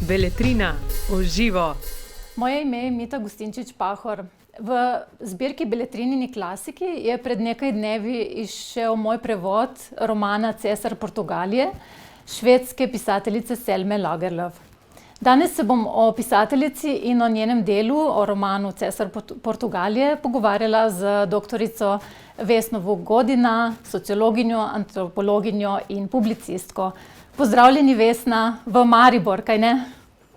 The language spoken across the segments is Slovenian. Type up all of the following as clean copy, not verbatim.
Beletrina v živo. Moje ime je Mita Gustinčič-Pahor. V zbirki Beletrinini klasiki je pred nekaj dnevi izšel moj prevod romana Cesar Portugalije švedske pisateljice Selme Lagerlöf. Danes se bom o pisateljici in o njenem delu, o romanu Cesar Portugalije, pogovarjala z doktorico Vesno Vuk-Godina, sociologinjo, antropologinjo in publicistko. Pozdravljeni, Vesna, v Maribor, kaj ne?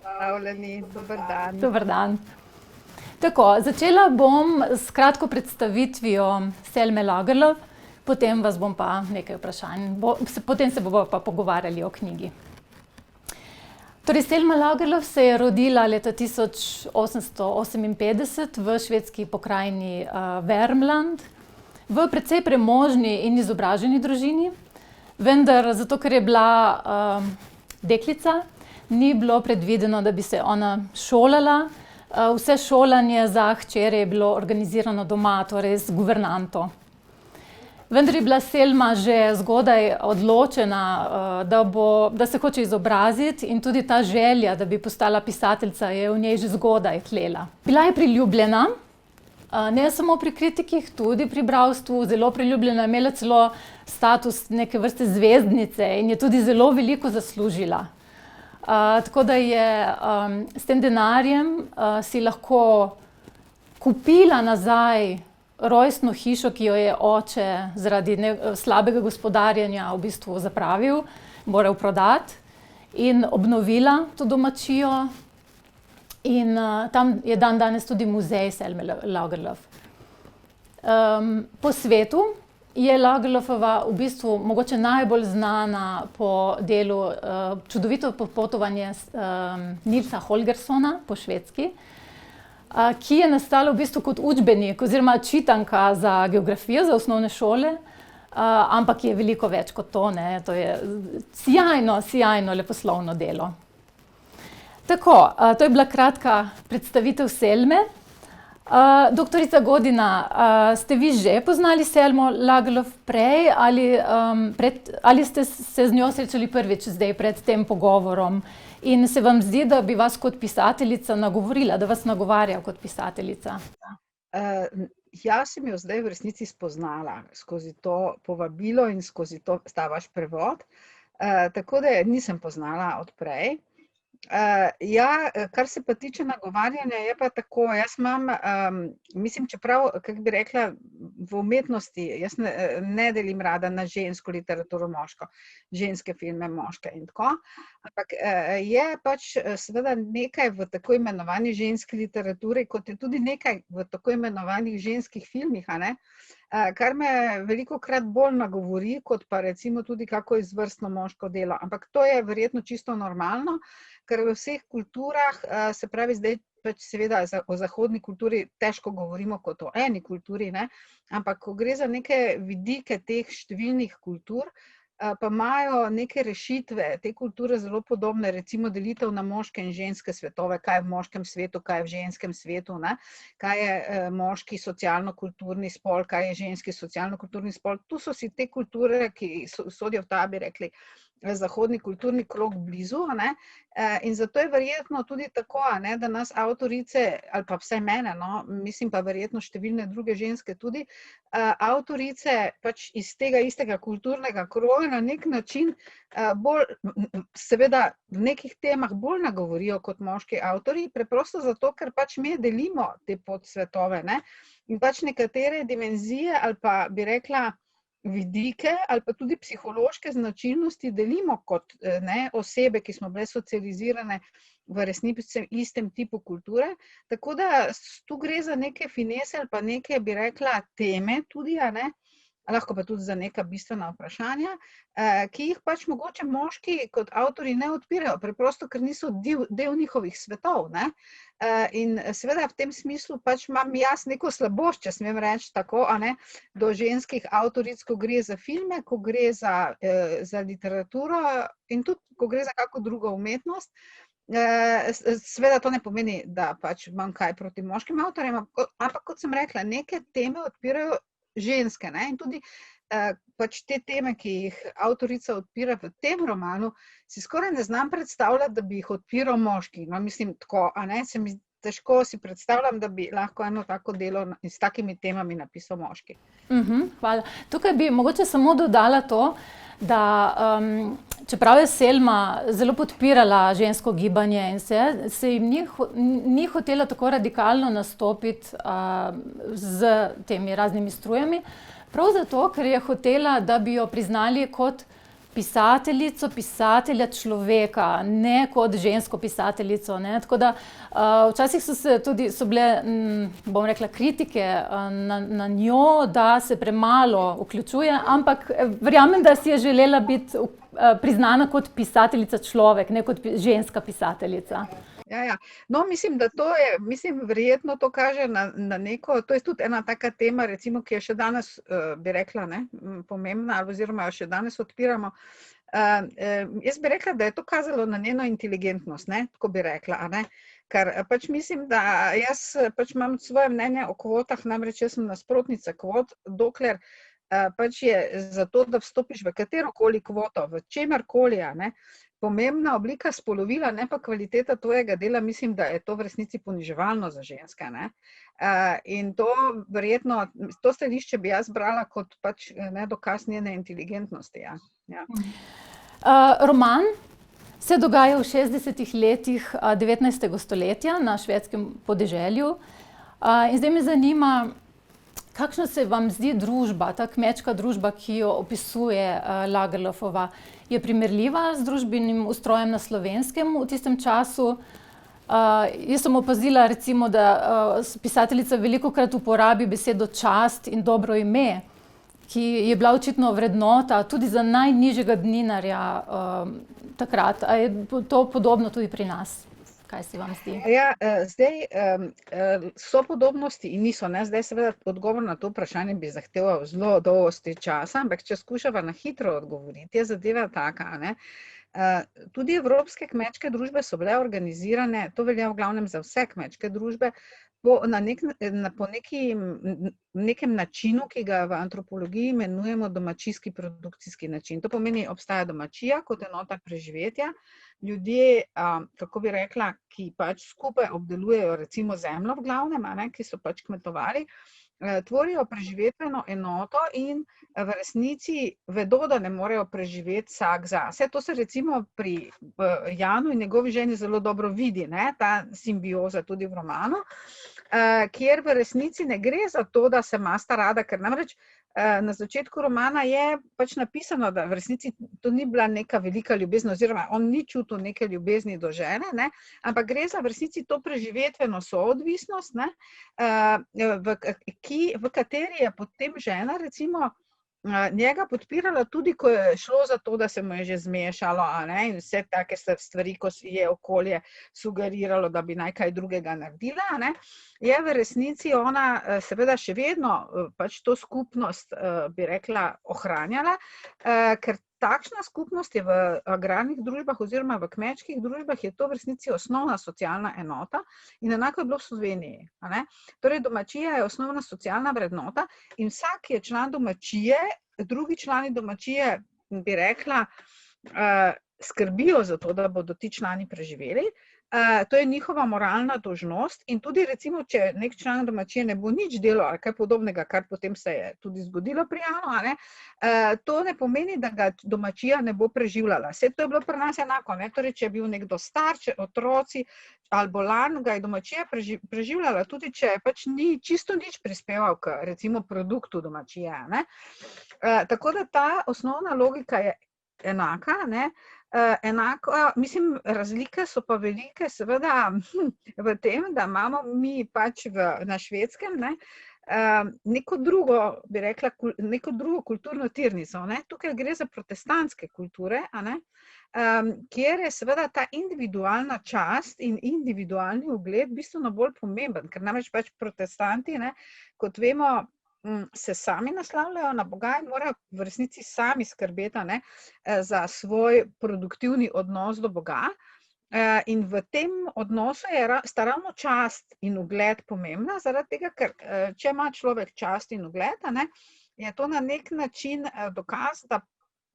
Pozdravljeni, dober dan. Dober dan. Tako, začela bom s kratko predstavitvijo Selme Lagerlöf, potem vas bom pa nekaj vprašanj, potem se bomo pa pogovarjali o knjigi. Torej, Selma Lagerlöf se je rodila leta 1858 v švedski pokrajini Värmland, v precej premožni in izobraženi družini, vendar zato, ker je bila deklica, ni bilo predvideno, da bi se ona šolala. Vse šolanje za hčere je bilo organizirano doma, torej z guvernanto. Vendar je bila Selma že zgodaj odločena, da se hoče izobraziti, in tudi ta želja, da bi postala pisateljica, je v njej že zgodaj tlela. Bila je priljubljena, ne samo pri kritikih, tudi pri bralstvu, zelo priljubljena, imela celo status neke vrste zvezdnice in je tudi zelo veliko zaslužila. Tako da je s tem denarjem si lahko kupila nazaj rojstno hišo, ki jo je oče zaradi slabega gospodarjenja v bistvu zapravil, moral prodati, in obnovila to domačijo. In tam je dandanes tudi muzej Selme Lagerlöf. Po svetu je Lagerlöfova v bistvu mogoče najbolj znana po delu Čudovito popotovanje Nilsa Holgerssona po švedski, ki je nastalo v bistvu kot učbenik oziroma čitanka za geografijo, za osnovne šole, ampak je veliko več kot to, ne. To je sijajno leposlovno delo. Tako, to je bila kratka predstavitev Selme. Doktorica Godina, ste vi že poznali Selmo Lagerlöf prej ali ste se z njo srečali prvič zdaj pred tem pogovorom? In se vam zdi, da bi vas kot pisateljica nagovorila, da vas nagovarja kot pisateljica? Jaz sem jo zdaj v resnici spoznala skozi to povabilo in skozi ta vaš prevod, tako da je nisem poznala odprej. Kar se pa tiče nagovarjanja, je pa tako, jaz imam, mislim, čeprav, kako bi rekla, v umetnosti, jaz ne delim rada na žensko literaturo, moško, ženske filme, moške in tako, ampak je pač seveda nekaj v tako imenovani ženski literaturi, kot je tudi nekaj v tako imenovanih ženskih filmih, a ne, kar me velikokrat bolj nagovori, kot pa recimo tudi kako izvrstno moško delo, ampak to je verjetno čisto normalno, ker v vseh kulturah, se pravi zdaj pač seveda o zahodni kulturi težko govorimo kot o eni kulturi, ne, ampak ko gre za neke vidike teh številnih kultur, pa imajo neke rešitve, te kulture zelo podobne, recimo delitev na moške in ženske svetove, kaj je v moškem svetu, kaj je v ženskem svetu, ne, kaj je moški socialno-kulturni spol, kaj je ženski socialno-kulturni spol. Tu so si te kulture, ki sodijo v ta, bi rekli, zahodni kulturni krog blizu, ne, in zato je verjetno tudi tako, ne, da nas avtorice, ali pa vsaj mene, no, mislim pa verjetno številne druge ženske tudi, avtorice pač iz tega istega kulturnega kroga na nek način bolj, seveda v nekih temah bolj nagovorijo kot moški avtorji, preprosto zato, ker pač mi delimo te podsvetove, ne, in pač nekatere dimenzije ali pa bi rekla vidike ali pa tudi psihološke značilnosti delimo kot ne, osebe, ki smo bile socializirane v resnici istem tipu kulture, tako da tu gre za neke finese ali pa neke, bi rekla, teme tudi, a ne, lahko pa tudi za neka bistvena vprašanja, ki jih pač mogoče moški kot avtorji ne odpirajo, preprosto, ker niso del njihovih svetov, ne. In seveda v tem smislu pač imam jaz neko slabost, če smem reči tako, a ne, do ženskih avtoric, ko gre za filme, ko gre za literaturo in tudi, ko gre za kako drugo umetnost. Seveda to ne pomeni, da pač imam kaj proti moškim avtorjem, ampak kot sem rekla, neke teme odpirajo ženske, ne, in tudi pač te teme, ki jih avtorica odpira v tem romanu, si skoraj ne znam predstavljati, da bi jih odpiral moški. No, mislim tako, a ne, se mi težko si predstavljam, da bi lahko eno tako delo s takimi temami napisal moški. Hvala. Tukaj bi mogoče samo dodala to, da čeprav je Selma zelo podpirala žensko gibanje in se jim ni hotela tako radikalno nastopiti z temi raznimi strujami, prav zato, ker je hotela, da bi jo priznali kot pisateljico, pisatelja človeka, ne kot žensko pisateljico, ne. Tako da včasih so bile, bom rekla, kritike na njo, da se premalo vključuje, ampak verjamem, da si je želela biti priznana kot pisateljica človek, ne kot ženska pisateljica. Ja. No, mislim, da to je, verjetno to kaže na neko, to je tudi ena taka tema, recimo, ki je še danes, bi rekla, ne, pomembna, oziroma jo še danes odpiramo. Jaz bi rekla, da je to kazalo na njeno inteligentnost, ne, tako bi rekla, a ne. Ker pač mislim, da jaz pač imam svoje mnenje o kvotah, namreč jaz sem nasprotnica kvot, dokler pač je za to, da vstopiš v katerokoli kvoto, v čemerkoli, a ne, pomembna oblika spolovila, ne pa kvaliteta tvojega dela, mislim, da je to v resnici poniževalno za ženske, ne. In to verjetno, to stališče bi jaz brala kot pač dokaz njene inteligentnosti, ja. Roman se dogaja v 60. letih 19. stoletja na švedskem podeželju. In zdaj me zanima, kakšna se vam zdi družba, ta kmečka družba, ki jo opisuje Lagerlöfova, je primerljiva z družbenim ustrojem na Slovenskem v tistem času? Jaz sem opazila, recimo, da pisateljica velikokrat uporabi besedo čast in dobro ime, ki je bila očitno vrednota tudi za najnižjega dninarja takrat. A je to podobno tudi pri nas? Kaj se vam zdi? Ja, zdaj so podobnosti in niso, ne. Zdaj seveda odgovor na to vprašanje bi zahteval zelo dosti časa, ampak če skušava na hitro odgovoriti, je zadeva taka, ne. Tudi evropske kmečke družbe so bile organizirane, to velja v glavnem za vse kmečke družbe, po nekem načinu, ki ga v antropologiji imenujemo domačijski produkcijski način. To pomeni, obstaja domačija kot enota preživetja, ljudje, kako bi rekla, ki pač skupaj obdelujejo recimo zemljo v glavnem, a ne, ki so pač kmetovali, tvorijo preživetveno enoto in v resnici vedo, da ne morejo preživeti vsak zase. To se recimo pri Janu in njegovi ženi zelo dobro vidi, ne, ta simbioza tudi v romanu, kjer v resnici ne gre za to, da se imata rada, ker namreč na začetku romana je pač napisano, da v resnici to ni bila neka velika ljubezen, oziroma on ni čutil neke ljubezni do žene, ne, ampak gre za v resnici to preživetveno soodvisnost, ne, v kateri je potem žena recimo njega podpirala tudi, ko je šlo za to, da se mu je že zmešalo, a ne, in vse take stvari, ko je okolje sugeriralo, da bi naj kaj drugega naredila, a ne, je v resnici ona seveda še vedno pač to skupnost, bi rekla, ohranjala, ker takšna skupnost je v agrarnih družbah oziroma v kmečkih družbah je to v resnici osnovna socialna enota in enako je bilo v Sloveniji, a ne. Torej, domačija je osnovna socialna vrednota in vsak je član domačije, drugi člani domačije, bi rekla, skrbijo za to, da bodo ti člani preživeli. To je njihova moralna dolžnost in tudi recimo, če nek član domačije ne bo nič delal ali kaj podobnega, kar potem se je tudi zgodilo pri Janu, a ne, to ne pomeni, da ga domačija ne bo preživljala. Saj to je bilo pri nas enako, ne, torej, če je bil nekdo star, če otroci ali bolan, ga je domačija preživljala, tudi če pač ni čisto nič prispeval k recimo produktu domačije, ne. Tako da ta osnovna logika je enaka, ne. Enako, mislim, razlike so pa velike seveda v tem, da imamo mi pač na Švedskem, ne, neko drugo, bi rekla, neko drugo kulturno tirnico, ne. Tukaj gre za protestantske kulture, a ne, kjer je seveda ta individualna čast in individualni ugled bistveno bolj pomemben, ker namreč pač protestanti, ne, kot vemo, se sami naslavljajo na Boga in morajo v resnici sami skrbeti, ne, za svoj produktivni odnos do Boga. In v tem odnosu sta ravno čast in ugled pomembna, zaradi tega, ker če ima človek čast in ugled, a ne, je to na nek način dokaz, da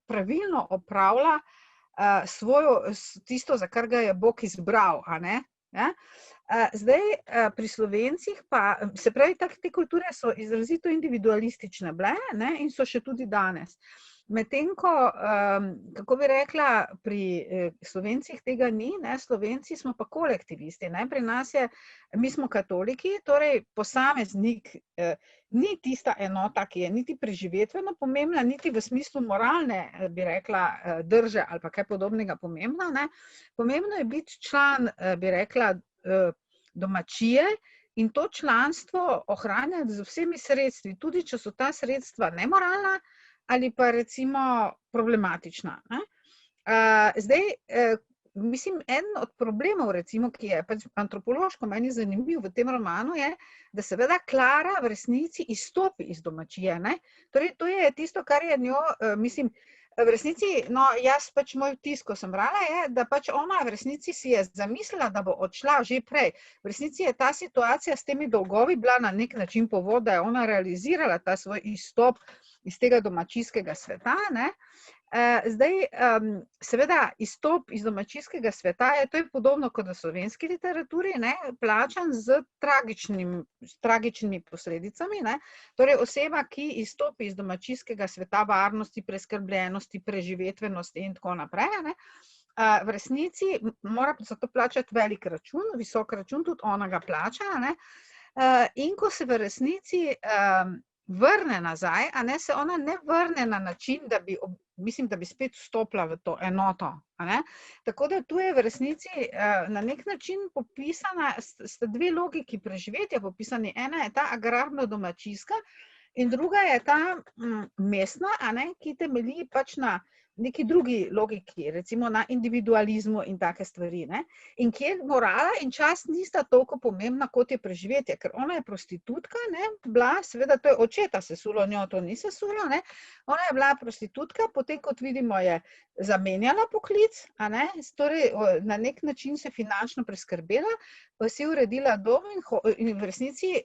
pravilno opravlja tisto, za kar ga je Bog izbral, a ne? Ja? Zdaj, pri Slovencih pa, se pravi, te kulture so izrazito individualistične bile, ne? In so še tudi danes. Medtem ko, kako bi rekla, pri Slovencih tega ni, ne? Slovenci smo pa kolektivisti, ne? Pri nas mi smo katoliki, torej posameznik ni tista enota, ki je niti preživetveno pomembna, niti v smislu moralne, bi rekla, drže ali pa kaj podobnega pomembna, ne? Pomembno je biti član, bi rekla, domačije in to članstvo ohranjati z vsemi sredstvi, tudi če so ta sredstva nemoralna ali pa recimo problematična. Ne? Zdaj, mislim, eden od problemov, recimo, ki je pač antropološko meni zanimiv v tem romanu, je, da seveda Klara v resnici izstopi iz domačije. Ne? Torej, to je tisto, kar je njo, mislim, v resnici, no, jaz pač moj vtis, ko sem brala, je, da pač ona v resnici si je zamislila, da bo odšla že prej. V resnici je ta situacija s temi dolgovi bila na nek način povod, da je ona realizirala ta svoj izstop iz tega domačijskega sveta, ne. Zdaj, seveda, izstop iz domačijskega sveta to je podobno kot v slovenski literaturi, ne, plačan z tragičnimi posledicami, ne. Torej, oseba, ki izstopi iz domačijskega sveta varnosti, preskrbljenosti, preživetvenosti in tako naprej, ne, v resnici mora za to plačati velik račun, visok račun, tudi ona ga plača, ne. In ko se v resnici vrne nazaj, a ne, se ona ne vrne na način, da bi, mislim, da bi spet vstopila v to enoto. A ne? Tako da tu je v resnici na nek način popisana, sta dve logiki preživetja popisani. Ena je ta agrarno-domačijska in druga je ta mestna, a ne, ki temelji pač na neki drugi logiki, recimo na individualizmu in take stvari. Ne? In kjer morala in čast nista toliko pomembna, kot je preživetje, ker ona je prostitutka, ne, bila, seveda to je očeta sesulo, njo to ni sesulo, ne, ona je bila prostitutka, potem kot vidimo je zamenjala poklic, a ne, torej na nek način se finančno preskrbela, pa si uredila dom in v resnici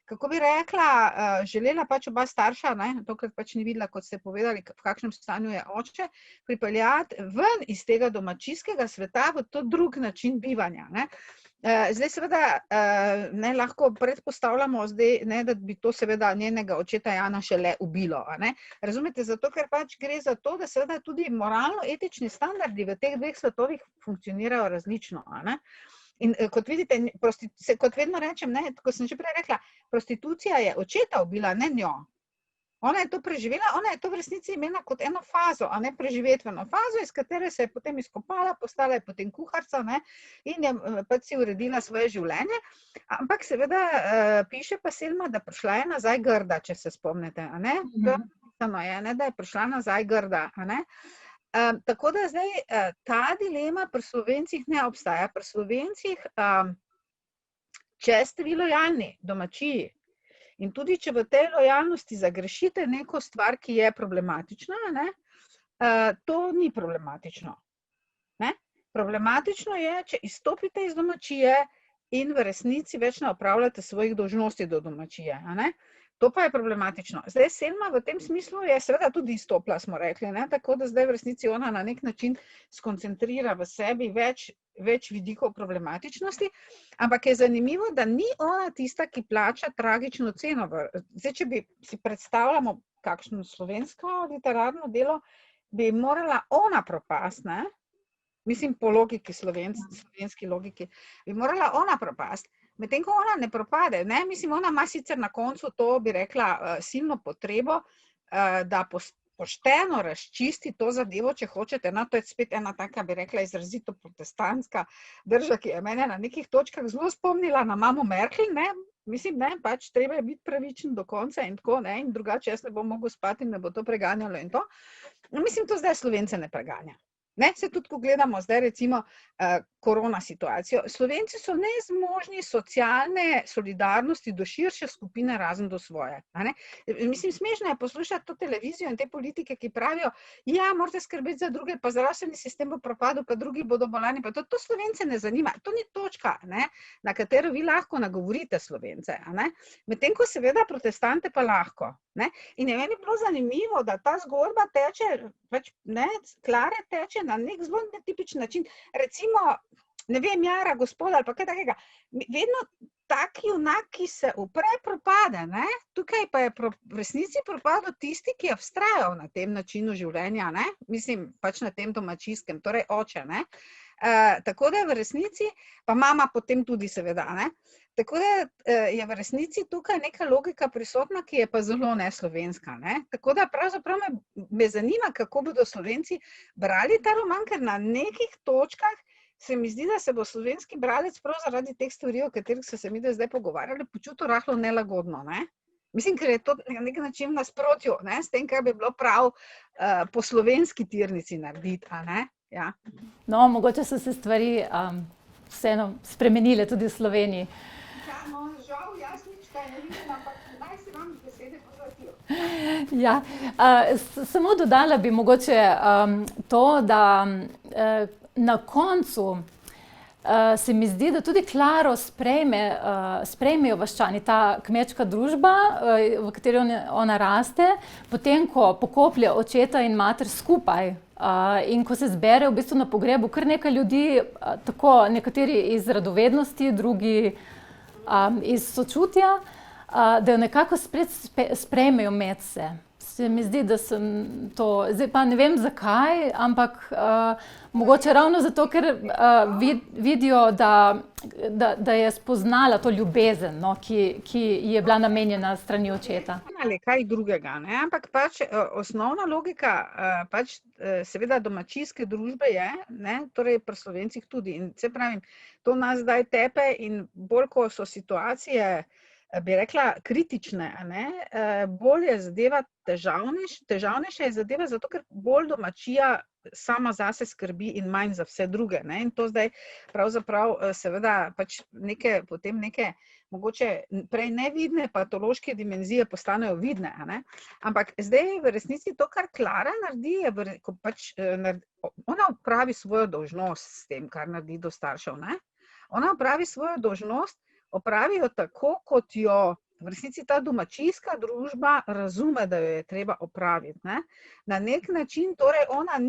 kako bi rekla, želela pač oba starša, ne, tokrat pač ni videla, kot ste povedali, v kakšnem stanju je oče, pripeljati ven iz tega domačijskega sveta v to drug način bivanja. Ne. Zdaj seveda ne lahko predpostavljamo, zdaj, ne, da bi to seveda njenega očeta Jana šele ubilo. Ne. Razumete, zato ker pač gre za to, da seveda tudi moralno-etični standardi v teh dveh svetovih funkcionirajo različno. Ne. In kot vidite, kot vedno rečem, ne, kot sem že prej rekla, prostitucija je očeta ubila, ne njo. Ona je to preživela, ona je to v resnici imela kot eno fazo, a ne preživetveno fazo, iz katere se je potem izkopala, postala je potem kuharica, ne, in je pač si uredila svoje življenje. Ampak seveda piše pa Selma, da prišla je nazaj grda, če se spomnite, a ne? Da je prišla nazaj grda, a ne? Tako da zdaj ta dilema pri Slovencih ne obstaja. Pri Slovencih, če ste vi lojalni domačiji in tudi če v tej lojalnosti zagrešite neko stvar, ki je problematična, ne, to ni problematično. Ne? Problematično je, če izstopite iz domačije in v resnici več ne opravljate svojih dolžnosti do domačije. A ne? To pa je problematično. Zdaj Selma v tem smislu je seveda tudi izstopila, smo rekli, ne? Tako da zdaj v resnici ona na nek način skoncentrira v sebi več vidikov problematičnosti, ampak je zanimivo, da ni ona tista, ki plača tragično ceno. Zdaj, če bi si predstavljamo kakšno slovensko literarno delo, bi morala ona propasti, ne? Mislim, po logiki, slovenski logiki, bi morala ona propasti. Medtem ko ona ne propade, ne? Mislim, ona ima sicer na koncu to, bi rekla, silno potrebo, da pošteno razčisti to zadevo, če hočete. No, to je spet ena taka, bi rekla, izrazito protestantska drža, ki je mene na nekih točkah zelo spomnila na mamo Merkel, ne? Mislim, ne, pač treba je biti pravičen do konca in tako, ne, in drugače jaz ne bom mogel spati in me bo to preganjalo in to. Mislim, to zdaj Slovence ne preganja. Ne, se tudi, ko gledamo zdaj recimo, korona situacijo. Slovenci so nezmožni socialne solidarnosti do širše skupine, razen do svoje. A ne? Mislim, smešno je poslušati to televizijo in te politike, ki pravijo, ja, morate skrbeti za druge, pa zdravstveni sistem bo propadel, pa drugi bodo bolani, pa to Slovence ne zanima. To ni točka, ne? Na katero vi lahko nagovorite Slovence. Medtem ko seveda protestante pa lahko. Ne? In je meni bilo zanimivo, da ta zgodba teče, pač, ne, Klare teče na nek zelo netipičen način. Recimo, ne vem, Jara, gospoda ali pa kaj takega. Vedno taki junak, ki se upre, propade. Ne? Tukaj pa je v resnici propadel tisti, ki je vztrajal na tem načinu življenja. Ne? Mislim, pač na tem domačijskem, torej oče. Ne? Tako da je v resnici, pa mama potem tudi seveda, ne? Tako da je v resnici tukaj neka logika prisotna, ki je pa zelo neslovenska. Ne? Tako da pravzaprav me zanima, kako bodo Slovenci brali ta roman, ker na nekih točkah se mi zdi, da se bo slovenski bralec prav zaradi teh stvari, o katerih so se mi zdaj pogovarjali, počutil rahlo nelagodno. Ne? Mislim, ker je to na nek način v nasprotju, ne? S tem, kar bi bilo prav po slovenski tirnici narediti. A ne? Ja. No, mogoče so se stvari vseeno spremenile tudi v Sloveniji. Ja, no, žal, jaz nič kaj ne vidim, ampak naj si vam besede pozvrtijo. Ja, samo dodala bi mogoče to, da na koncu se mi zdi, da tudi Klaro sprejmejo vaščani, ta kmečka družba, v kateri ona raste, potem, ko pokoplje očeta in mater skupaj. In ko se zbere v bistvu na pogrebu kar nekaj ljudi, tako nekateri iz radovednosti, drugi iz sočutja, da jo nekako sprejmejo med se. Se mi zdi, da sem to, zdaj pa ne vem zakaj, ampak mogoče ravno zato, ker vidijo, da je spoznala to ljubezen, no, ki je bila namenjena strani očeta. Ali kaj drugega, ne? Ampak pač osnovna logika pač seveda domačijske družbe je, ne? Torej pri Slovencih tudi. In se pravim, to nas zdaj tepe in bolj, ko so situacije, bi rekla, kritične, a ne? Bolj je zadeva težavnejša je zadeva, zato ker bolj domačija sama zase skrbi in manj za vse druge. Ne? In to zdaj pravzaprav seveda pač potem neke mogoče prej nevidne patološke dimenzije postanejo vidne. A ne? Ampak zdaj v resnici to, kar Klara naredi, je, ko pač ona opravi svojo dolžnost s tem, kar naredi do staršev. Ne? Ona opravi svojo dolžnost, opravijo tako, kot jo v resnici ta domačijska družba razume, da jo je treba opraviti. Ne? Na nek način, torej ona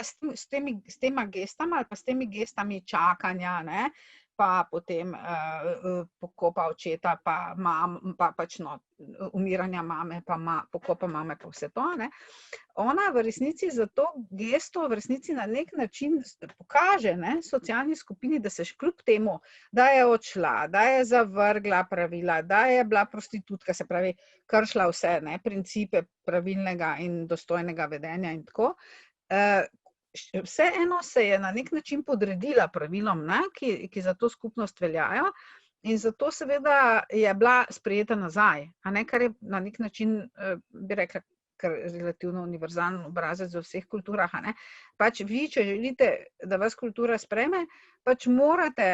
s tema gestama ali pa s temi gestami čakanja, ne? Pa potem pokopa očeta, pa pač umiranja mame, pa pokopa mame, pa vse to. Ne? Ona v resnici za to gesto v resnici na nek način pokaže, ne, socialni skupini, da se kljub temu, da je odšla, da je zavrgla pravila, da je bila prostitutka, se pravi, kršila vse, ne, principe pravilnega in dostojnega vedenja in tako, vseeno se je na nek način podredila pravilom, ne, ki za to skupnost veljajo, in zato seveda je bila sprejeta nazaj, a ne, kar je na nek način, bi rekla, kar relativno univerzalen obrazec v vseh kulturah. A ne. Pač vi, če želite, da vas kultura sprejme, pač morate,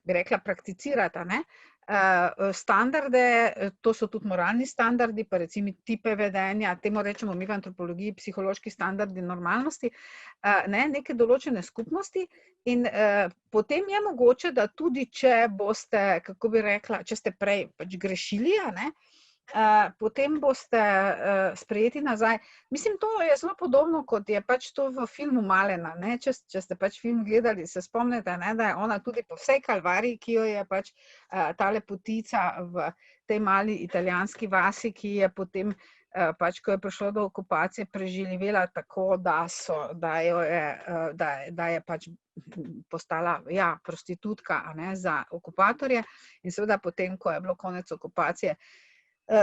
bi rekla, prakticirati, a ne, standarde, to so tudi moralni standardi, pa recimo tipe vedenja, temu rečemo mi v antropologiji psihološki standardi normalnosti, ne, neke določene skupnosti in potem je mogoče, da tudi če boste, kako bi rekla, če ste prej pač grešili, a ne, potem boste sprejeti nazaj. Mislim, to je zelo podobno, kot je pač to v filmu Malena, ne? Če ste pač film gledali, se spomnite, ne, da je ona tudi po vsej kalvariji, ki jo je pač ta lepotica v tej mali italijanski vasi, ki je potem pač, ko je prišlo do okupacije, preživela tako, da je pač postala, ja, prostitutka, a ne, za okupatorje in seveda potem, ko je bilo konec okupacije,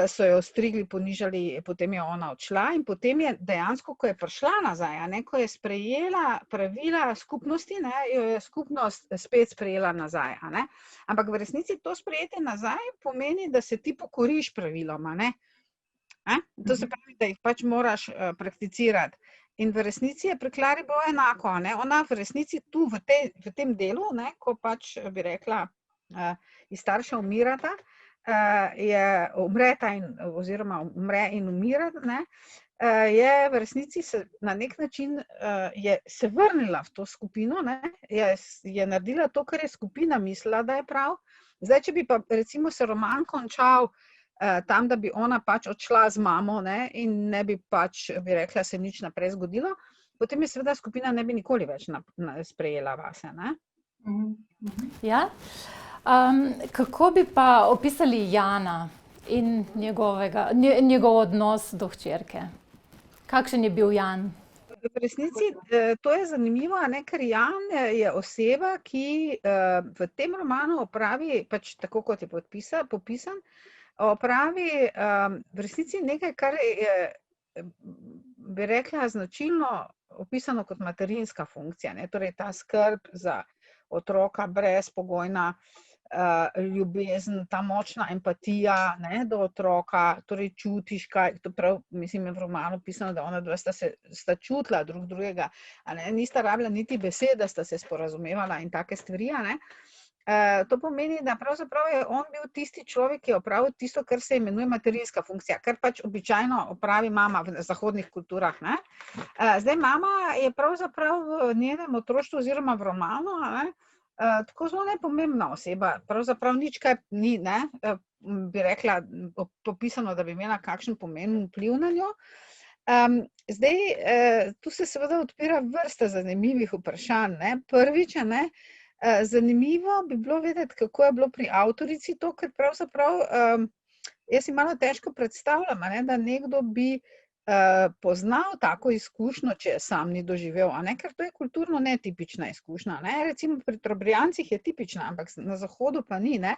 so jo ostrigli, ponižali, potem je ona odšla in potem je dejansko, ko je prišla nazaj, a ne, ko je sprejela pravila skupnosti, ne, jo je skupnost spet sprejela nazaj, a ne. Ampak v resnici to sprejetje nazaj pomeni, da se ti pokoriš pravilom, a ne. To se pravi, da jih pač moraš prakticirati. In v resnici je pri Klari bilo enako. Ne? Ona v resnici tu v tem delu, ne, ko pač bi rekla, iz starša umirata, oziroma umre in umira, ne, je v resnici na nek način je se vrnila v to skupino, ne, je naredila to, kar je skupina mislila, da je prav. Zdaj, če bi pa recimo se roman končal tam, da bi ona pač odšla z mamo, ne, in ne bi pač, bi rekla, se nič naprej zgodilo, potem je seveda skupina ne bi nikoli več sprejela vase, ne. Ja. Kako bi pa opisali Jana in njegov odnos do hčerke? Kakšen je bil Jan? V resnici to je zanimivo, ne, ker Jan je oseba, ki v tem romanu opravi, pač tako kot je popisan, opravi v resnici nekaj, kar je, bi rekla, značilno opisano kot materinska funkcija, ne, torej ta skrb za otroka, brezpogojna ljubezen, ta močna empatija, ne, do otroka, torej čutiš kaj, to prav, mislim, je v romanu pisano, da ona dva sta čutila drug drugega, a ne, nista rabila niti besed, da sta se sporazumevala in take stvari, a ne. To pomeni, da pravzaprav je on bil tisti človek, ki je opravil tisto, kar se imenuje materinska funkcija, kar pač običajno opravi mama v zahodnih kulturah, ne. Zdaj, mama je pravzaprav v njenem otroštvu oziroma v romanu, ne, tako zelo nepomembna oseba, pravzaprav nič kaj ni, ne, bi rekla, popisano, da bi imela kakšen pomemben vpliv na njo. Zdaj, tu se seveda odpira vrsta zanimivih vprašanj, ne. Prvič, ne, zanimivo bi bilo vedeti, kako je bilo pri avtorici to, ker pravzaprav jaz si malo težko predstavljam, ne, da nekdo bi poznal tako izkušnjo, če je sam ni doživel, a ne, ker to je kulturno netipična izkušnja, ne, recimo pri Trobrijancih je tipična, ampak na zahodu pa ni, ne.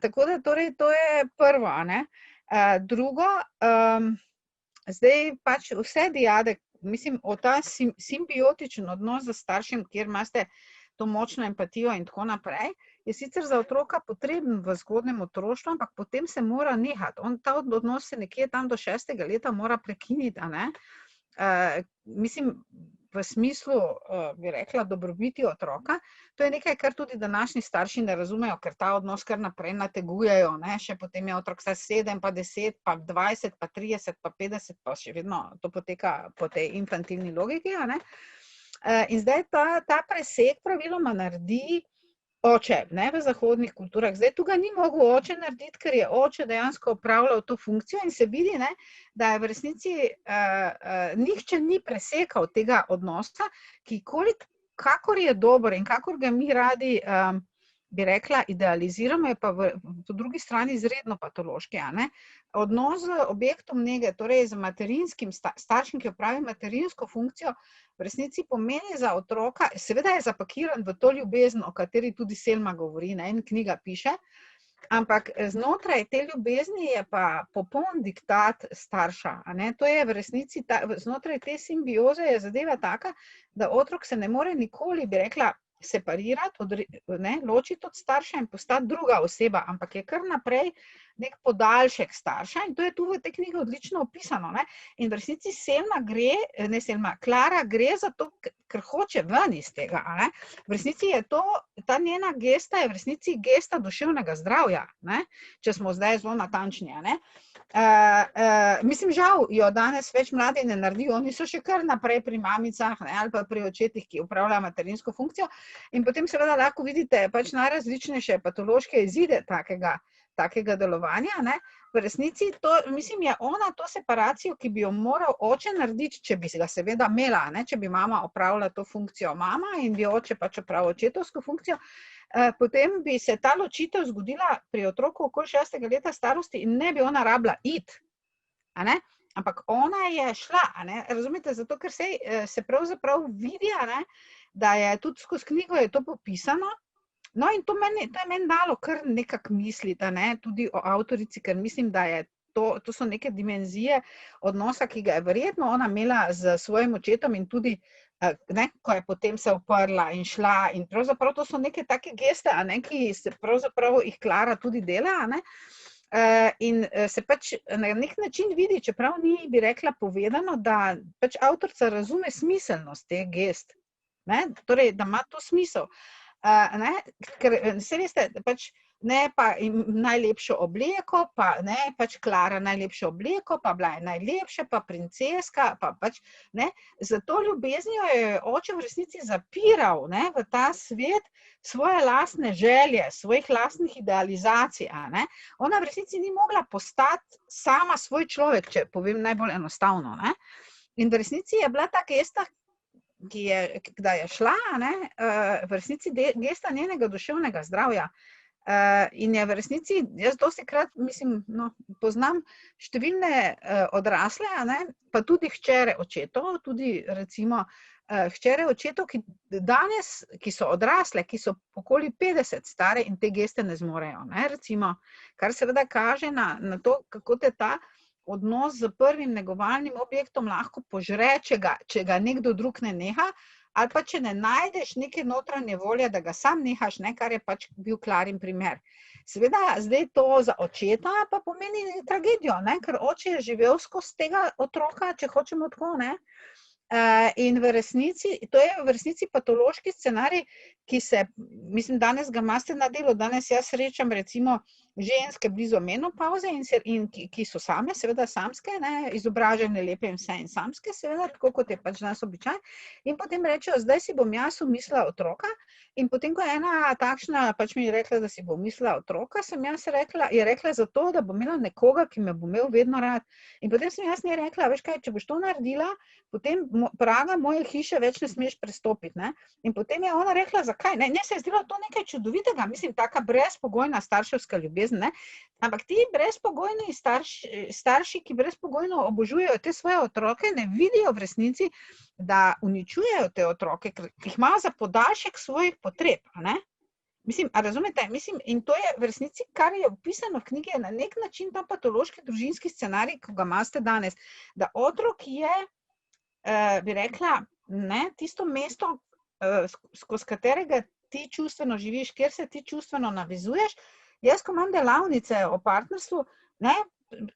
Tako da torej to je prvo, a ne. Drugo, zdaj pač vse diade, mislim, ta simbiotičen odnos z staršem, kjer imate to močno empatijo in tako naprej, je sicer za otroka potreben v zgodnjem otroštvu, ampak potem se mora nehati. Ta odnos se nekje tam do 6. leta mora prekiniti, a ne. Mislim, v smislu, bi rekla, dobrobiti otroka. To je nekaj, kar tudi današnji starši ne razumejo, ker ta odnos kar naprej nategujejo, ne. Še potem je otrok star 7, pa 10, pa 20, pa 30, pa 50, pa še vedno to poteka po tej infantilni logiki, a ne. In zdaj ta presek praviloma naredi oče, ne, v zahodnih kulturah. Zdaj, tu ga ni mogel oče narediti, ker je oče dejansko opravljal to funkcijo in se vidi, ne, da je v resnici nihče ni presekal tega odnosa, ki kakor je dober in kakor ga mi radi, bi rekla, idealiziramo, je pa po drugi strani izredno patološki, a ne. Odnos z objektom nege, torej z materinskim staršem, ki opravi materinsko funkcijo, v resnici pomeni za otroka, seveda je zapakiran v to ljubezen, o kateri tudi Selma govori, ne, in knjiga piše, ampak znotraj te ljubezni je pa popoln diktat starša, a ne. To je v resnici, znotraj te simbioze je zadeva taka, da otrok se ne more nikoli, bi rekla, separirati, ločiti od starša in postati druga oseba, ampak je kar naprej nek podaljšek starša in to je tu v tej knjigi odlično opisano, ne. In v resnici Klara gre za to, ker hoče ven iz tega, a ne. V resnici je ta njena gesta je v resnici gesta duševnega zdravja, ne, če smo zdaj zelo natančni, a ne. Mislim, žal jo danes več mladi ne naredijo, oni so še kar naprej pri mamicah, ne, ali pa pri očetih, ki opravljajo materinsko funkcijo in potem seveda lahko vidite pač najrazličnejše patološke izide takega delovanja, ne. V resnici mislim, je ona to separacijo, ki bi jo moral oče narediti, če bi ga seveda imela, ne, če bi mama opravila to funkcijo mama in bi oče pač opravil očetovsko funkcijo, potem bi se ta ločitev zgodila pri otroku okoli 6. leta starosti in ne bi ona rabila iti, a ne, ampak ona je šla, a ne, razumete, zato ker se pravzaprav vidi, a ne, da je tudi skozi knjigo je to popisano. No, in to je meni dalo kar nekako misliti, a ne, tudi o avtorici, ker mislim, da je to so neke dimenzije odnosa, ki ga je verjetno ona imela s svojim očetom in tudi, ne, ko je potem se uprla in šla in pravzaprav to so neke take geste, a ne, ki se pravzaprav jih Klara tudi dela, a ne. In se pač na nek način vidi, čeprav ni, bi rekla, povedano, da pač avtorica razume smiselnost teh gest, ne? Torej, da ima to smisel. Ne? Ker se veste, pač ne pa najlepšo obleko, pa ne, pač Klara najlepšo obleko, pa bila je najlepša, pa princeska, pa pač, ne, za to ljubeznijo je oče v resnici zapiral, ne, v ta svet svoje lastne želje, svojih lastnih idealizacij, ne. Ona v resnici ni mogla postati sama svoj človek, če povem najbolj enostavno, ne. In v resnici je bila ta gesta, kdaj je šla, ne, v resnici gesta njenega duševnega zdravja. In je v resnici, jaz dostikrat, mislim, poznam številne odrasle, ne, pa tudi hčere očetov, tudi recimo hčere očetov, ki so odrasle, ki so okoli 50 stare in te geste ne zmorejo, ne, recimo, kar seveda kaže na to, kako te ta odnos z prvim negovalnim objektom lahko požre, če ga nekdo drug ne neha, ali pa če ne najdeš neke notranje volje, da ga sam nehaš, ne, kar je pač bil Klarin primer. Seveda, zdaj to za očeta pa pomeni tragedijo, ne, ker oče je živel skozi tega otroka, če hočemo tako, ne. In v resnici, to je v resnici patološki scenarij, ki se, mislim, danes ga imate na delu, danes jaz srečam recimo ženske blizu menopavze in ki so same, seveda samske, ne, izobražene, lepe in vse in samske, seveda, tako kot je pač danes običaj, in potem rečejo, zdaj si bom jaz umislila otroka, in potem, ko je ena takšna, pač mi je rekla, da si bo umislila otroka, je rekla zato, da bo imela nekoga, ki me bo imel vedno rad. In potem sem jaz njej rekla, veš kaj, če boš to naredila, potem praga moje hiše več ne smeš prestopiti, ne. In potem je ona rekla, zakaj, ne, se je zdelo to nekaj čudovitega, mislim, taka brezpogojna starševska ljubezen, ne. Ampak ti brezpogojni starši, ki brezpogojno obožujejo te svoje otroke, ne vidijo v resnici, da uničujejo te otroke, ker jih imajo za podaljšek svojih potreb, ne. Mislim, a razumete? Mislim, in to je v resnici, kar je opisano v knjigi, je na nek način ta patološki družinski scenarij, ko ga imate danes, da otrok je, bi rekla, ne, tisto mesto, skozi katerega ti čustveno živiš, kjer se ti čustveno navezuješ. Jaz, ko imam delavnice o partnerstvu, ne,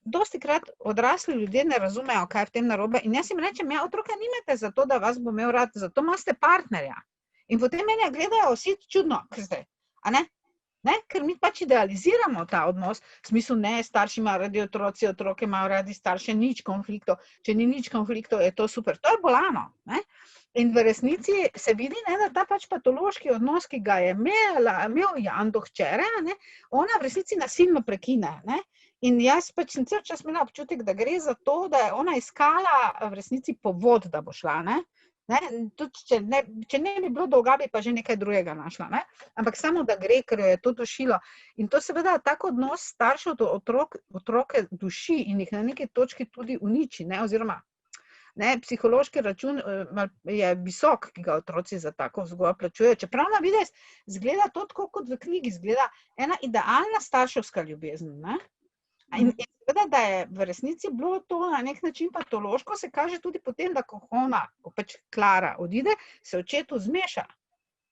dostikrat odrasli ljudje ne razumejo, kaj je v tem narobe, in jaz jim rečem, ja, otroka nimate zato, da vas bo imel rad, zato imate partnerja. In potem mene gledajo vsi čudno, ker zdaj, a ne? Ne, ker mi pač idealiziramo ta odnos, v smislu, ne, starši imajo radi otroci, otroke imajo radi starše, nič konfliktov, če ni nič konfliktov, je to super, to je bolano, ne. In v resnici se vidi, ne, da ta pač patološki odnos, ki ga je imel Jan do hčere, ne, ona v resnici nasilno prekine, ne. In jaz pač sem cel čas imela občutek, da gre za to, da je ona iskala v resnici povod, da bo šla, ne. Ne, tudi če ne bi bilo dolga, bi pa že nekaj drugega našla, ne? Ampak samo, da gre, ker jo je to dušilo. In to seveda tak odnos staršev do otroke duši in jih na neki točki tudi uniči, ne, oziroma ne, psihološki račun je visok, ki ga otroci za tako vzgojo plačujejo. Čeprav na videz zgleda to tako, kot v knjigi, zgleda ena idealna starševska ljubezen, ne? In seveda, da je v resnici bilo to na nek način patološko, se kaže tudi potem, da ko pač Klara odide, se očetu zmeša.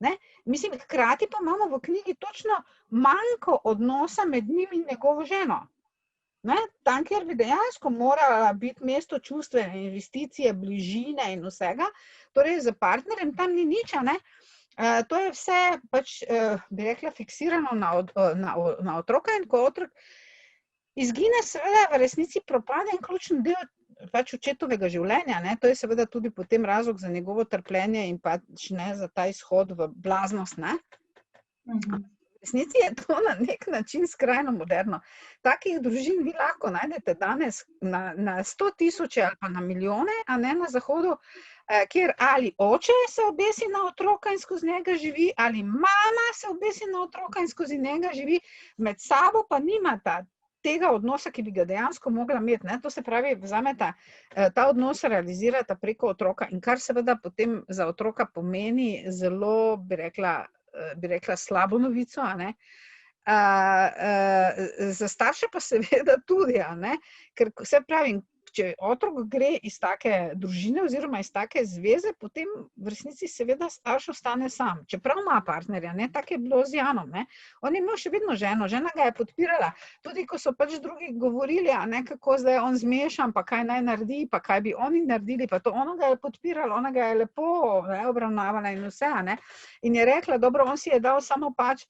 Ne? Mislim, hkrati pa imamo v knjigi točno manjko odnosa med njim in njegovo ženo. Ne? Tam, kjer bi dejansko morala biti mesto čustvene investicije, bližine in vsega, torej za partnerjem tam ni nič, ne? To je vse, pač, bi rekla, fiksirano na otroka, in ko otrok izgine, seveda v resnici propade en ključen del pač očetovega življenja, ne, to je seveda tudi potem razlog za njegovo trpljenje in pač ne za ta izhod v blaznost, ne. V resnici je to na nek način skrajno moderno. Takih družin vi lahko najdete danes na 100.000 ali pa na milijone, a ne, na zahodu, kjer ali oče se obesi na otroka in skozi njega živi, ali mama se obesi na otroka in skozi njega živi, med sabo pa nimata tega odnosa, ki bi ga dejansko mogla imeti, ne, to se pravi, vzameta, ta odnos realizirata preko otroka, in kar seveda potem za otroka pomeni zelo, bi rekla slabo novico, a ne. Za starše pa seveda tudi, a ne, ker se pravi, če otrok gre iz take družine oziroma iz take zveze, potem v resnici seveda starš ostane sam. Čeprav ima partnerja, ne, tako je bilo z Janom, ne. On je imel še vedno ženo, žena ga je podpirala. Tudi ko so pač drugi govorili, a ne, kako zdaj on zmešan, pa kaj naj naredi, pa kaj bi oni naredili, pa to ona ga je podpirala, ona ga je lepo, ne, obravnavala in vse, a ne. In je rekla, dobro, on si je dal samo pač,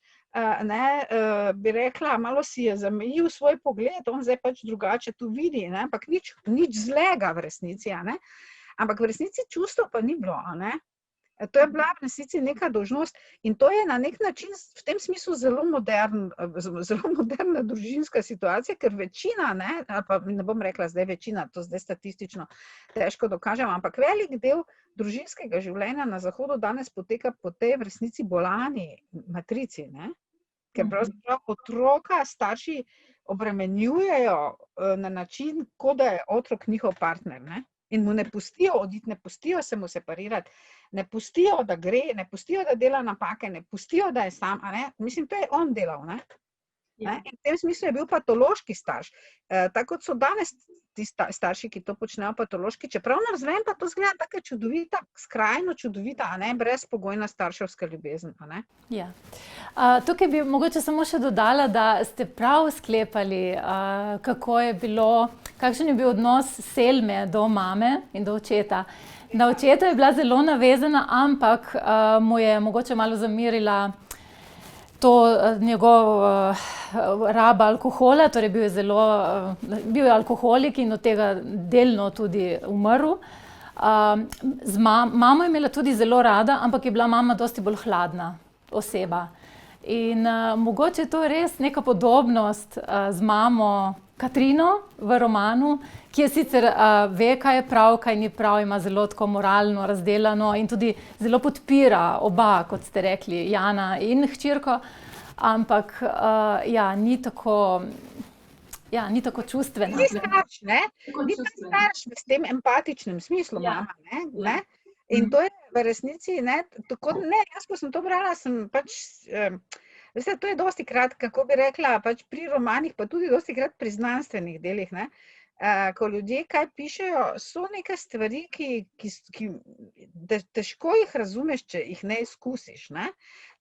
bi rekla, malo si je zamejil svoj pogled, on zdaj pač drugače tu vidi, ne, ampak nič zlega v resnici, a ne. Ampak v resnici čustva pa ni bilo, a ne. To je bila v resnici neka dolžnost in to je na nek način v tem smislu zelo moderna družinska situacija, ker večina, ne, ali pa ne bom rekla zdaj večina, to zdaj statistično težko dokažem, ampak velik del družinskega življenja na Zahodu danes poteka po tej v resnici bolani matrici, ne? Ker pravzaprav otroka starši obremenjujejo na način, kot da je otrok njihov partner, ne? In mu ne pustijo oditi, ne pustijo se mu separirati, ne pustijo, da gre, ne pustijo, da dela napake, ne pustijo, da je sam, a ne? Mislim, to je on delal, ne? In v tem smislu je bil patološki starš. Tako kot so danes ti starši, ki to počnejo patološki, čeprav navzven pa to izgleda taka čudovita, skrajno čudovita, a ne, brezpogojna starševska ljubezen, a ne. Ja. Tukaj bi mogoče samo še dodala, da ste prav sklepali, kakšen je bil odnos Selme do mame in do očeta. Na očeta je bila zelo navezana, ampak mu je mogoče malo zamerila to njegov raba alkohola, torej bil je alkoholik in od tega delno tudi umrl. Mamo je imela tudi zelo rada, ampak je bila mama dosti bolj hladna oseba. In mogoče je to res neka podobnost z mamo Katrino v romanu, ki je sicer ve, kaj je prav, kaj ni prav, ima zelo tako moralno razdelano in tudi zelo podpira oba, kot ste rekli, Jana in hčerko, ampak ni tako čustvena. Ni starš, ne? Ni starš v tem empatičnem smislu, mama, ne? In to je v resnici, ne, tako, ne, jaz ko sem to brala, sem pač, veste, to je dostikrat, kako bi rekla, pač pri romanih, pa tudi dostikrat pri znanstvenih delih, ne, ko ljudje kaj pišejo, so neke stvari, ki težko jih razumeš, če jih ne izkusiš, ne.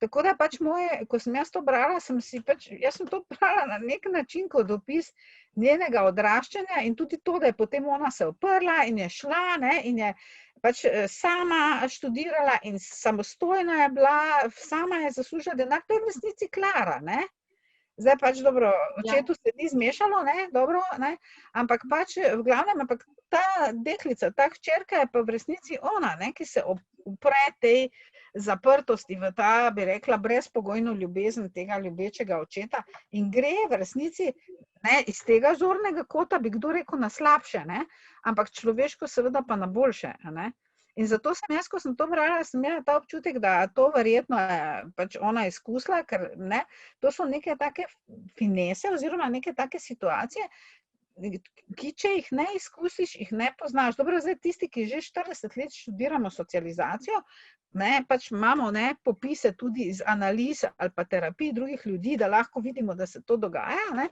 Tako da pač ko sem jaz to brala, jaz sem to brala na nek način kot opis njenega odraščanja in tudi to, da je potem ona se oprla in je šla, ne, in je pač sama študirala in samostojna je bila, sama je zaslužila denar, to je v resnici Klara, ne. Zdaj pač dobro, očetu se ni zmešalo, ne, dobro, ne, ampak pač v glavnem, ampak ta deklica, ta hčerka je pa v resnici ona, ne, ki se upre tej zaprtosti v ta, bi rekla, brezpogojno ljubezen tega ljubečega očeta in gre v resnici, ne, iz tega zornega kota bi kdo rekel na slabše, ne, ampak človeško seveda pa na boljše, a ne. In zato sem jaz, ko sem to brala, sem imela ta občutek, da to verjetno je pač ona izkusila, ker ne, to so neke take finese oziroma neke take situacije, ki če jih ne izkusiš, jih ne poznaš. Dobro, zdaj tisti, ki že 40 let študiramo socializacijo, ne, pač imamo, ne, popise tudi iz analiz ali pa terapij drugih ljudi, da lahko vidimo, da se to dogaja, ne,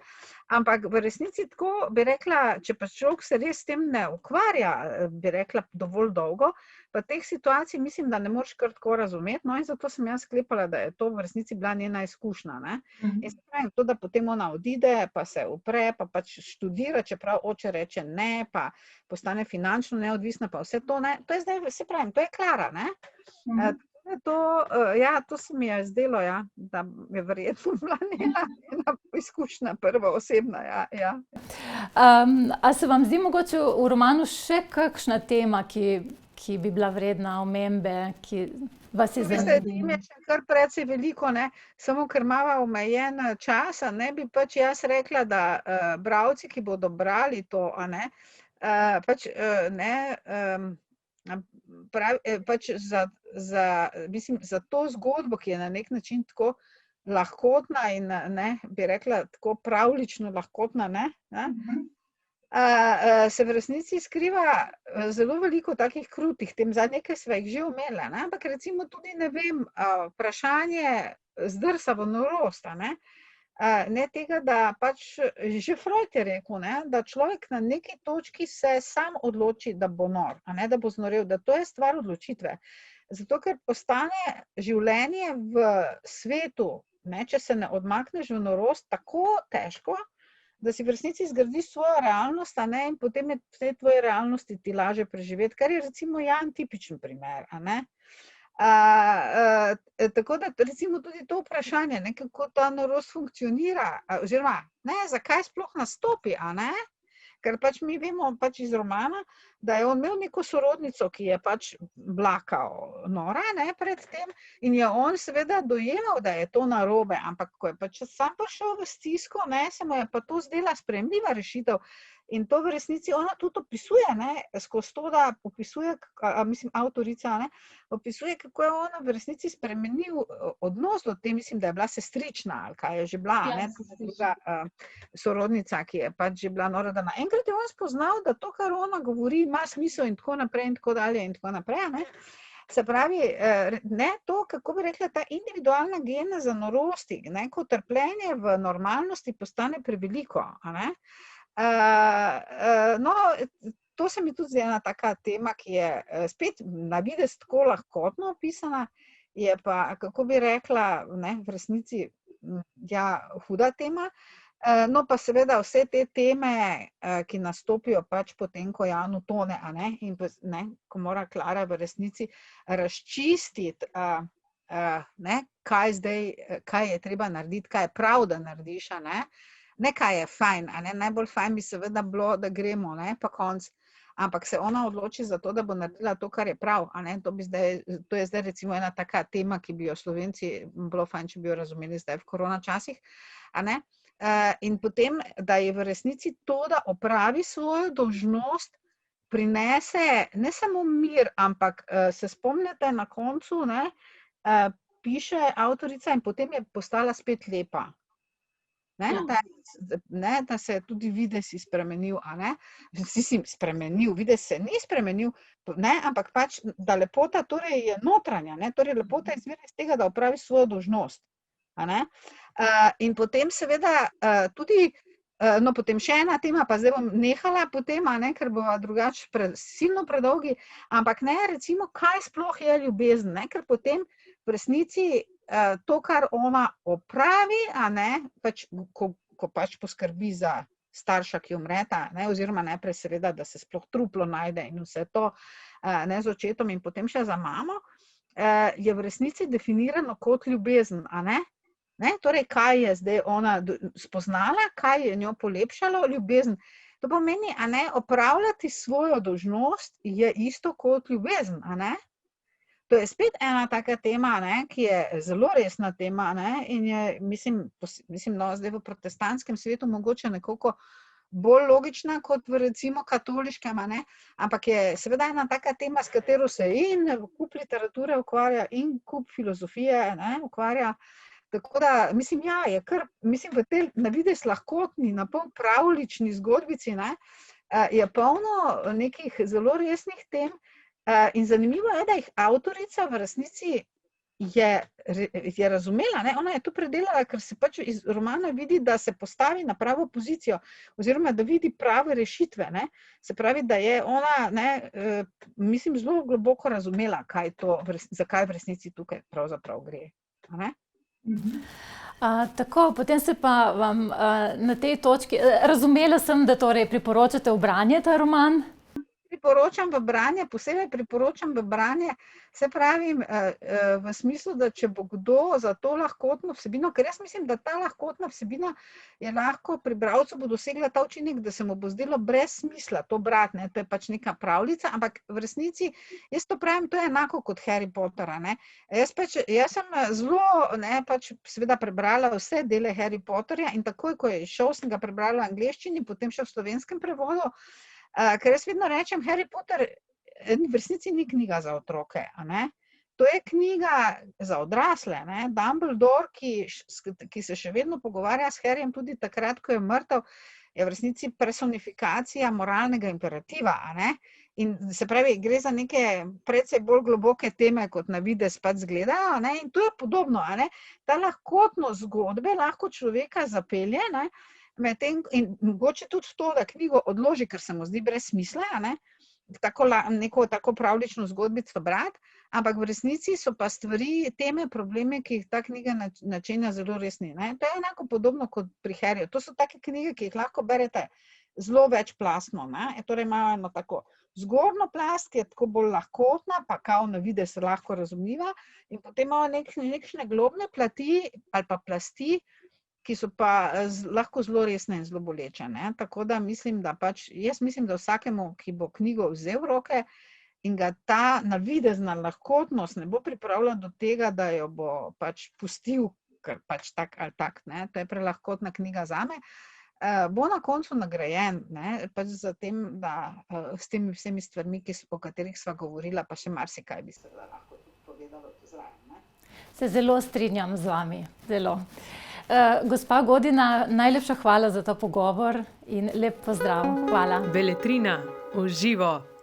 ampak v resnici tako bi rekla, če pa človek se res s tem ne ukvarja, bi rekla, dovolj dolgo, pa teh situacij mislim, da ne moreš kar tako razumeti, no, in zato sem jaz sklepala, da je to v resnici bila njena izkušnja, ne. In se pravim, to, da potem ona odide, pa se upre, pa pač študira, čeprav oče reče ne, pa postane finančno neodvisna, pa vse to, ne, to je zdaj, se pravim, to je Klara, ne. To se mi je zdelo, da je verjetno bila njena izkušnja prva osebna, ja. A se vam zdi mogoče v romanu še kakšna tema, ki bi bila vredna omembe, ki vas je zanimala? Tem je še kar precej veliko, ne, samo ker imava omejen čas, ne bi pač jaz rekla, da bralci, ki bodo brali to, a ne, pač ne, pač mislim, za to zgodbo, ki je na nek način tako lahkotna in, ne, bi rekla, tako pravljično lahkotna, ne, se v resnici skriva zelo veliko takih krutih tem, zadnje, ki sva jih že omenila, ne, ampak recimo tudi, ne vem, vprašanje zdrsa v norost, a ne, ne tega, da pač že Freud je rekel, ne, da človek na neki točki se sam odloči, da bo nor, a ne, da bo znorel, da to je stvar odločitve. Zato, ker postane življenje v svetu, ne, če se ne odmakneš v norost, tako težko, da si v resnici zgradiš svojo realnost, a ne, in potem je v tej tvoji realnosti ti lažje preživeti, kar je recimo Jan tipičen primer, a ne. Tako da recimo tudi to vprašanje, ne, kako ta norost funkcionira, oziroma ne, zakaj sploh nastopi, a ne? Ker pač mi vemo pač iz romana, da je on imel neko sorodnico, ki je pač bila kao nora, ne, pred tem, in je on seveda dojemal, da je to narobe, ampak ko je pač sam prišel v stisko, ne, se mu je pa to zdela sprejemljiva rešitev. In to v resnici ona tudi opisuje, ne, skozi to, da opisuje, mislim, avtorica, ne, opisuje, kako je ona v resnici spremenil odnos do te, mislim, da je bila sestrična, ali kaj je že bila, ne, druga sorodnica, ki je pač že bila nora, da naenkrat je on spoznal, da to, kar ona govori, ima smisel in tako naprej in tako dalje in tako naprej, ne. Se pravi, ne, to, kako bi rekla, ta individualna geneza norosti, ne, ko trpljenje v normalnosti postane preveliko, a ne. No, to se mi tudi zdi ena taka tema, ki je spet na videz tako lahkotno opisana, je pa, kako bi rekla, ne, v resnici, ja, huda tema. No, pa seveda vse te teme, ki nastopijo pač potem, ko Jan utone, a ne, in ne, ko mora Klara v resnici razčistiti, ne, kaj zdaj, kaj je treba narediti, kaj je prav, da narediš, a ne. Ne, kaj je fajn, a ne, najbolj fajn bi seveda bilo, da gremo, ne, pa konc, ampak se ona odloči za to, da bo naredila to, kar je prav, a ne, to je zdaj recimo ena taka tema, ki bi jo Slovenci, bilo fajn, če bi jo razumeli zdaj v korona časih, a ne, in potem, da je v resnici to, da opravi svojo dolžnost, prinese ne samo mir, ampak se spomnite na koncu, ne, piše avtorica in potem je postala spet lepa. Ne, da se je tudi videz spremenil, a ne, spremenil, videz se ni spremenil, ne, ampak pač, da lepota torej je notranja, ne, torej lepota izvira iz tega, da opravi svojo dolžnost, a ne, in potem seveda tudi, no, potem še ena tema, pa zdaj bom nehala potem, a ne, ker bova drugače silno predolgi, ampak ne, recimo, kaj sploh je ljubezen, ne, ker potem v resnici to, kar ona opravi, a ne, pač, ko pač poskrbi za starša, ki umreta, ne, oziroma najprej seveda, da se sploh truplo najde in vse to, ne, z očetom in potem še za mamo, je v resnici definirano kot ljubezen, a ne. Ne, torej, kaj je zdaj ona spoznala, kaj je njo polepšalo, ljubezen. To pomeni, a ne, opravljati svojo dolžnost je isto kot ljubezen, a ne. To je spet ena taka tema, ne, ki je zelo resna tema, ne, in je, mislim, no, zdaj v protestantskem svetu mogoče nekoliko bolj logična kot v recimo katoliškem, a ne, ampak je seveda ena taka tema, s katero se in kup literature ukvarja in kup filozofije, ne, ukvarja. Tako da, mislim, ja, je kar, mislim, v tej na videz lahkotni, na pol pravljični zgodbici, ne, je polno nekih zelo resnih tem, in zanimivo je, da jih avtorica v resnici je razumela, ne, ona je to predelala, ker se pač iz romana vidi, da se postavi na pravo pozicijo, oziroma da vidi prave rešitve, ne, se pravi, da je ona, ne, mislim, zelo globoko razumela, zakaj v resnici tukaj pravzaprav gre, a ne. Tako, potem se pa vam na tej točki, razumela sem, da torej priporočate v branje ta roman? Priporočam v branje, posebej priporočam v branje, se pravim, v smislu, da če bo kdo za to lahkotno vsebino, ker jaz mislim, da ta lahkotna vsebina je lahko pri bralcu bo dosegla ta učinek, da se mu bo zdelo brez smisla to brati, ne, to je pač neka pravljica, ampak v resnici, jaz to pravim, to je enako kot Harry Pottera, ne. Jaz sem zelo, ne, pač seveda prebrala vse dele Harry Potterja in takoj, ko je izšel, sem ga prebrala v angleščini, potem še v slovenskem prevodu. Ker jaz vedno rečem, Harry Potter v resnici ni knjiga za otroke, a ne. To je knjiga za odrasle, ne. Dumbledore, ki se še vedno pogovarja s Harryjem tudi takrat, ko je mrtev, je v resnici personifikacija moralnega imperativa, a ne. In se pravi, gre za neke precej bolj globoke teme, kot na videz pač izgledajo, ne? In to je podobno, a ne? Ta lahkotnost zgodbe lahko človeka zapelje, ne? Medtem, in mogoče tudi to, da knjigo odloži, ker se mu zdi brez smisla, a ne? Neko tako pravljično zgodbico brati, ampak v resnici so pa stvari, teme, probleme, ki jih ta knjiga načenja, zelo resni, ne? To je enako podobno kot pri Harryju. To so take knjige, ki jih lahko berete zelo večplastno, ne? Torej imajo eno tako zgornjo plast, ki je tako bolj lahkotna, pa kao na videz lahko razumljiva, in potem imajo nekšne globne plati ali pa plasti, ki so pa lahko zelo resne in zelo boleče, ne? Tako da mislim, da pač, jaz mislim, da vsakemu, ki bo knjigo vzel v roke in ga ta navidezna lahkotnost ne bo pripravila do tega, da jo bo pač pustil, ker pač tak ali tak, ne? To je prelahkotna knjiga zame, bo na koncu nagrajen, ne? Pač za tem, da s temi vsemi stvarmi, o katerih sva govorila, pa še marsikaj bi se lahko povedalo zraven, ne? Se zelo strinjam z vami, zelo. Gospa Godina, najlepša hvala za ta pogovor in lep pozdrav. Hvala. Beletrina v živo.